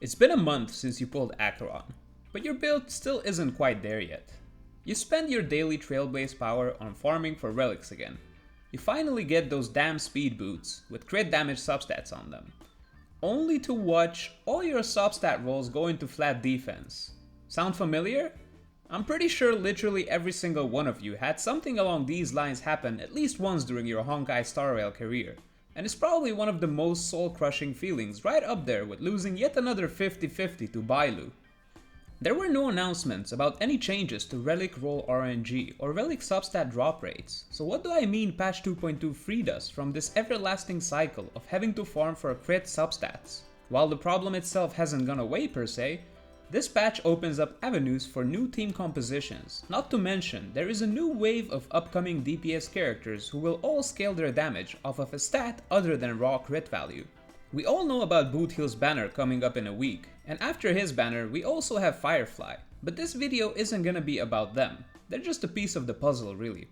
It's been a month since you pulled Acheron, but your build still isn't quite there yet. You spend your daily Trailblaze power on farming for relics again. You finally get those damn speed boots with crit damage substats on them, only to watch all your substat rolls go into flat defense. Sound familiar? I'm pretty sure literally every single one of you had something along these lines happen at least once during your Honkai Star Rail career, and it's probably one of the most soul-crushing feelings, right up there with losing yet another 50-50 to Bailu. There were no announcements about any changes to Relic roll RNG or Relic substat drop rates, so what do I mean patch 2.2 freed us from this everlasting cycle of having to farm for crit substats? While the problem itself hasn't gone away per se, this patch opens up avenues for new team compositions, not to mention there is a new wave of upcoming DPS characters who will all scale their damage off of a stat other than raw crit value. We all know about Bootheel's banner coming up in a week, and after his banner we also have Firefly, but this video isn't gonna be about them, they're just a piece of the puzzle really.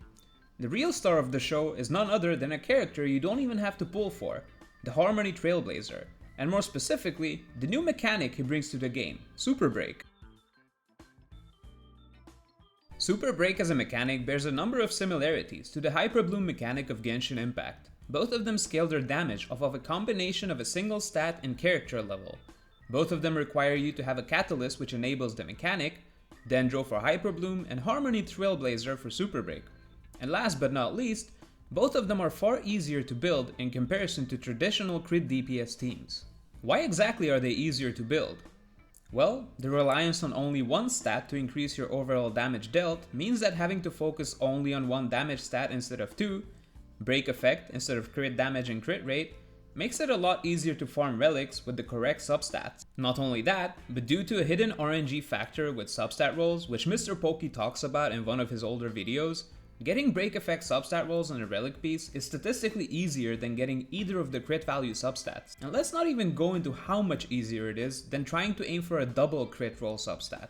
The real star of the show is none other than a character you don't even have to pull for, the Harmony Trailblazer, and more specifically, the new mechanic he brings to the game, Super Break. Super Break as a mechanic bears a number of similarities to the Hyper Bloom mechanic of Genshin Impact. Both of them scale their damage off of a combination of a single stat and character level. Both of them require you to have a catalyst which enables the mechanic, Dendro for Hyper Bloom, and Harmony Trailblazer for Super Break. And last but not least, both of them are far easier to build in comparison to traditional crit DPS teams. Why exactly are they easier to build? Well, the reliance on only one stat to increase your overall damage dealt means that having to focus only on one damage stat instead of two, break effect instead of crit damage and crit rate, makes it a lot easier to farm relics with the correct substats. Not only that, but due to a hidden RNG factor with substat rolls, which Mr. Pokey talks about in one of his older videos, getting break effect substat rolls on a relic piece is statistically easier than getting either of the crit value substats. And let's not even go into how much easier it is than trying to aim for a double crit roll substat.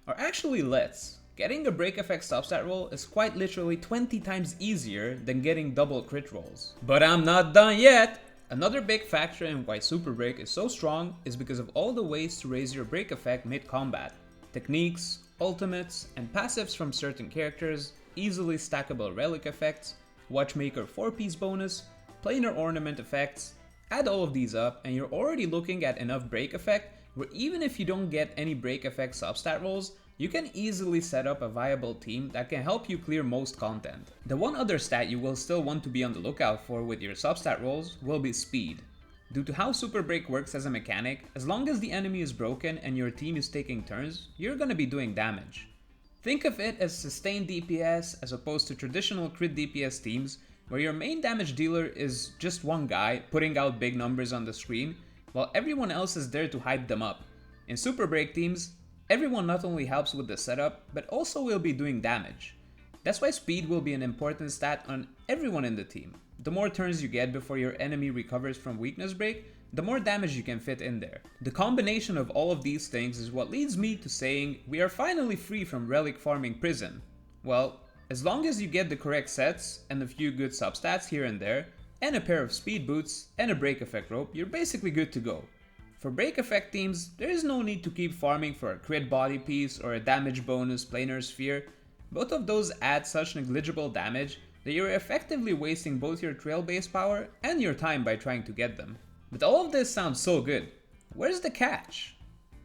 Or actually let's. Getting a break effect substat roll is quite literally 20 times easier than getting double crit rolls. But I'm not done yet! Another big factor in why Super Break is so strong is because of all the ways to raise your break effect mid-combat. Techniques, ultimates, and passives from certain characters, easily stackable relic effects, Watchmaker 4-piece bonus, planar ornament effects. Add all of these up and you're already looking at enough break effect where even if you don't get any break effect substat rolls, you can easily set up a viable team that can help you clear most content. The one other stat you will still want to be on the lookout for with your substat rolls will be speed. Due to how Super Break works as a mechanic, as long as the enemy is broken and your team is taking turns, you're gonna be doing damage. Think of it as sustained DPS as opposed to traditional crit DPS teams where your main damage dealer is just one guy putting out big numbers on the screen while everyone else is there to hype them up. In Super Break teams, everyone not only helps with the setup, but also will be doing damage. That's why speed will be an important stat on everyone in the team. The more turns you get before your enemy recovers from weakness break, the more damage you can fit in there. The combination of all of these things is what leads me to saying we are finally free from relic farming prison. Well, as long as you get the correct sets and a few good substats here and there, and a pair of speed boots and a break effect rope, you're basically good to go. For break effect teams, there is no need to keep farming for a crit body piece or a damage bonus planar sphere. Both of those add such negligible damage that you're effectively wasting both your trail base power and your time by trying to get them. But all of this sounds so good. Where's the catch?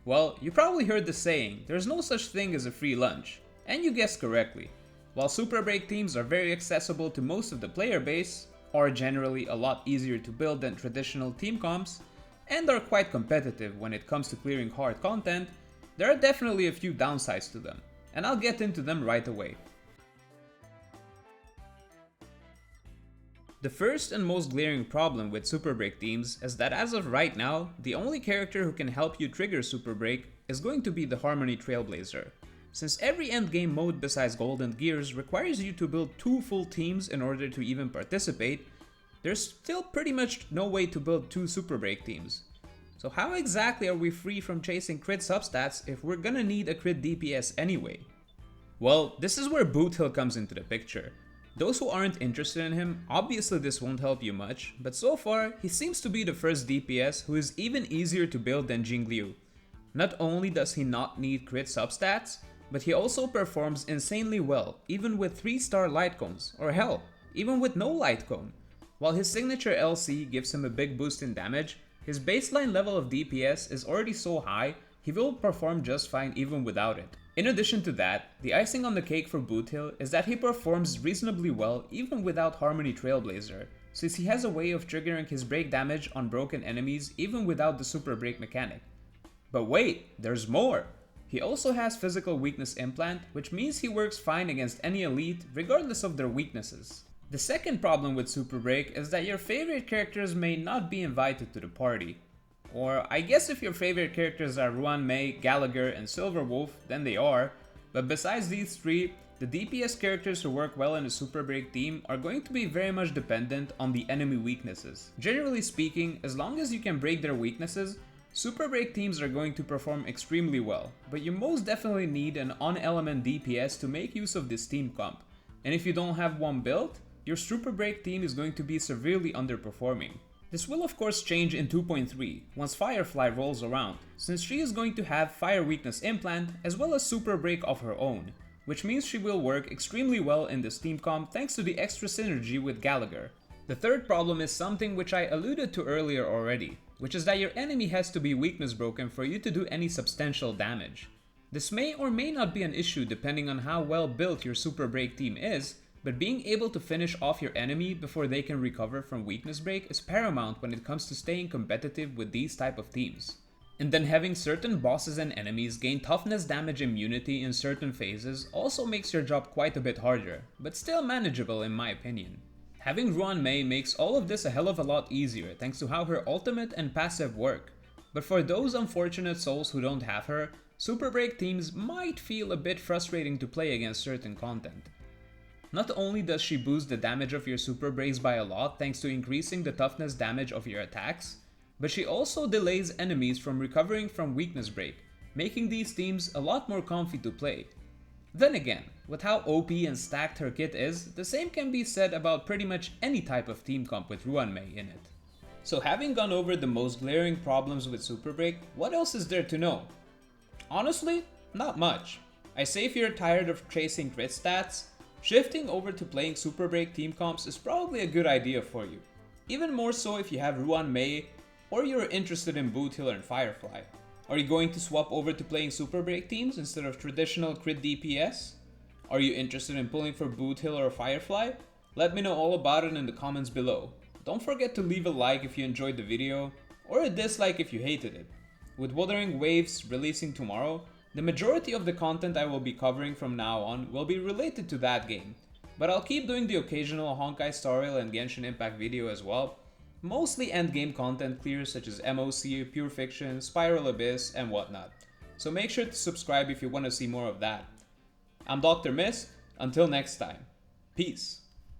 Well, you probably heard the saying, there's no such thing as a free lunch. And you guessed correctly. While Super Break teams are very accessible to most of the player base, are generally a lot easier to build than traditional team comps, and are quite competitive when it comes to clearing hard content, there are definitely a few downsides to them, and I'll get into them right away. The first and most glaring problem with Super Break teams is that as of right now, the only character who can help you trigger Super Break is going to be the Harmony Trailblazer. Since every endgame mode besides Golden Gears requires you to build 2 full teams in order to even participate, there's still pretty much no way to build 2 Super Break teams. So how exactly are we free from chasing crit substats if we're gonna need a crit DPS anyway? Well, this is where Bootheel comes into the picture. Those who aren't interested in him, obviously this won't help you much, but so far, he seems to be the first DPS who is even easier to build than Jingliu. Not only does he not need crit substats, but he also performs insanely well, even with 3-star light cones, or hell, even with no light cone. While his signature LC gives him a big boost in damage, his baseline level of DPS is already so high, he will perform just fine even without it. In addition to that, the icing on the cake for Boothill is that he performs reasonably well even without Harmony Trailblazer, since he has a way of triggering his break damage on broken enemies even without the super break mechanic. But wait, there's more! He also has Physical Weakness Implant, which means he works fine against any elite regardless of their weaknesses. The second problem with Super Break is that your favorite characters may not be invited to the party. Or I guess if your favorite characters are Ruan Mei, Gallagher, and Silverwolf, then they are, but besides these three, the DPS characters who work well in a Super Break team are going to be very much dependent on the enemy weaknesses. Generally speaking, as long as you can break their weaknesses, Super Break teams are going to perform extremely well, but you most definitely need an on-element DPS to make use of this team comp, and if you don't have one built, your Super Break team is going to be severely underperforming. This will of course change in 2.3 once Firefly rolls around, since she is going to have Fire Weakness Implant as well as Super Break of her own, which means she will work extremely well in this team comp thanks to the extra synergy with Gallagher. The third problem is something which I alluded to earlier already, which is that your enemy has to be weakness broken for you to do any substantial damage. This may or may not be an issue depending on how well built your Super Break team is, but being able to finish off your enemy before they can recover from weakness break is paramount when it comes to staying competitive with these type of teams. And then having certain bosses and enemies gain toughness damage immunity in certain phases also makes your job quite a bit harder, but still manageable in my opinion. Having Ruan Mei makes all of this a hell of a lot easier thanks to how her ultimate and passive work, but for those unfortunate souls who don't have her, Super Break teams might feel a bit frustrating to play against certain content. Not only does she boost the damage of your Super Breaks by a lot thanks to increasing the toughness damage of your attacks, but she also delays enemies from recovering from weakness break, making these teams a lot more comfy to play. Then again, with how OP and stacked her kit is, the same can be said about pretty much any type of team comp with Ruan Mei in it. So having gone over the most glaring problems with Super Break, what else is there to know? Honestly, not much. I say if you're tired of chasing crit stats, shifting over to playing Super Break team comps is probably a good idea for you. Even more so if you have Ruan Mei or you're interested in Boothill and Firefly. Are you going to swap over to playing Super Break teams instead of traditional crit DPS? Are you interested in pulling for Boothill or Firefly? Let me know all about it in the comments below. Don't forget to leave a like if you enjoyed the video, or a dislike if you hated it. With Wuthering Waves releasing tomorrow, the majority of the content I will be covering from now on will be related to that game, but I'll keep doing the occasional Honkai Star Rail and Genshin Impact video as well, mostly endgame content clears such as MOC, Pure Fiction, Spiral Abyss, and whatnot, so make sure to subscribe if you want to see more of that. I'm Dr. Mist, until next time, peace.